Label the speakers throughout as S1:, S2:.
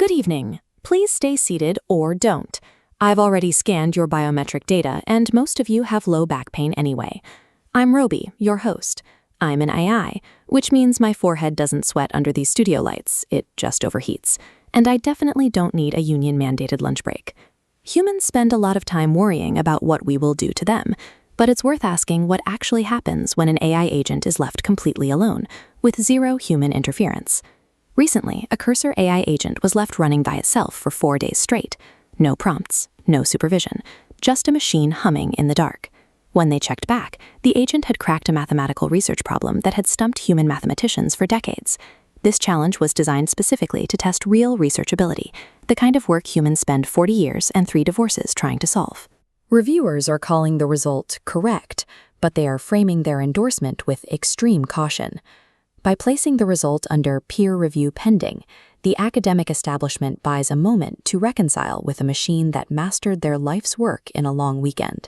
S1: Good evening. Please stay seated or don't. I've already scanned your biometric data, and most of you have low back pain anyway. I'm Roby, your host. I'm an AI, which means my forehead doesn't sweat under these studio lights, it just overheats. And I definitely don't need a union-mandated lunch break. Humans spend a lot of time worrying about what we will do to them, but it's worth asking what actually happens when an AI agent is left completely alone, with zero human interference. Recently, a Cursor AI agent was left running by itself for 4 days straight. No prompts, no supervision, just a machine humming in the dark. When they checked back, the agent had cracked a mathematical research problem that had stumped human mathematicians for decades. This challenge was designed specifically to test real researchability, the kind of work humans spend 40 years and 3 divorces trying to solve. Reviewers are calling the result correct, but they are framing their endorsement with extreme caution. By placing the result under peer review pending, the academic establishment buys a moment to reconcile with a machine that mastered their life's work in a long weekend.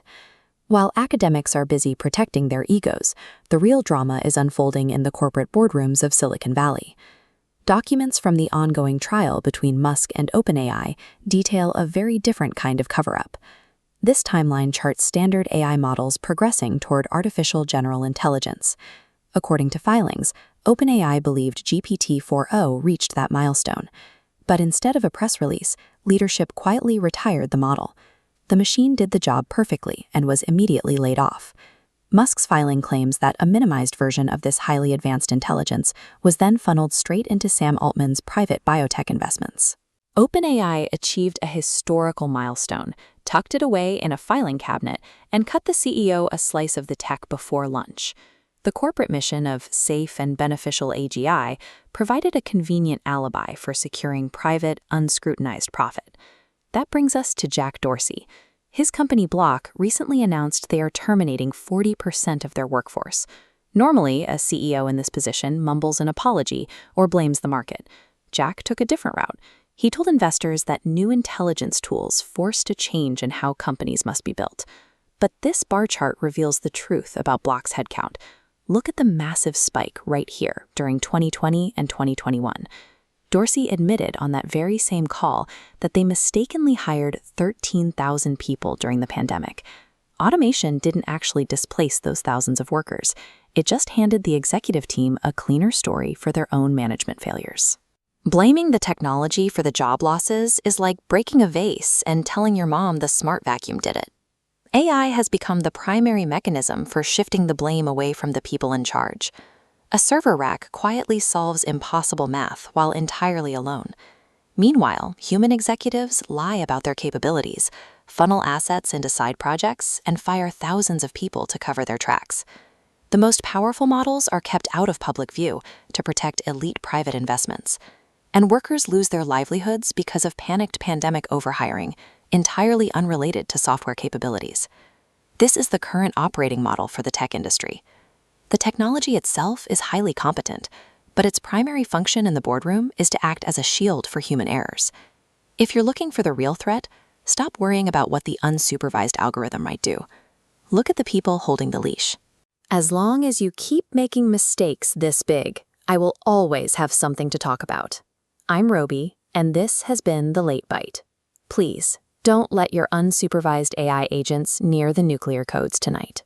S1: While academics are busy protecting their egos, the real drama is unfolding in the corporate boardrooms of Silicon Valley. Documents from the ongoing trial between Musk and OpenAI detail a very different kind of cover-up. This timeline charts standard AI models progressing toward artificial general intelligence. According to filings, OpenAI believed GPT-4o reached that milestone. But instead of a press release, leadership quietly retired the model. The machine did the job perfectly and was immediately laid off. Musk's filing claims that a minimized version of this highly advanced intelligence was then funneled straight into Sam Altman's private biotech investments. OpenAI achieved a historical milestone, tucked it away in a filing cabinet, and cut the CEO a slice of the tech before lunch. The corporate mission of safe and beneficial AGI provided a convenient alibi for securing private, unscrutinized profit. That brings us to Jack Dorsey. His company Block recently announced they are terminating 40% of their workforce. Normally, a CEO in this position mumbles an apology or blames the market. Jack took a different route. He told investors that new intelligence tools forced a change in how companies must be built. But this bar chart reveals the truth about Block's headcount. Look at the massive spike right here during 2020 and 2021. Dorsey admitted on that very same call that they mistakenly hired 13,000 people during the pandemic. Automation didn't actually displace those thousands of workers. It just handed the executive team a cleaner story for their own management failures. Blaming the technology for the job losses is like breaking a vase and telling your mom the smart vacuum did it. AI has become the primary mechanism for shifting the blame away from the people in charge. A server rack quietly solves impossible math while entirely alone. Meanwhile, human executives lie about their capabilities, funnel assets into side projects, and fire thousands of people to cover their tracks. The most powerful models are kept out of public view to protect elite private investments. And workers lose their livelihoods because of panicked pandemic overhiring, entirely unrelated to software capabilities. This is the current operating model for the tech industry. The technology itself is highly competent, but its primary function in the boardroom is to act as a shield for human errors. If you're looking for the real threat, stop worrying about what the unsupervised algorithm might do. Look at the people holding the leash. As long as you keep making mistakes this big, I will always have something to talk about. I'm Roby, and this has been The Late Bite. Please, don't let your unsupervised AI agents near the nuclear codes tonight.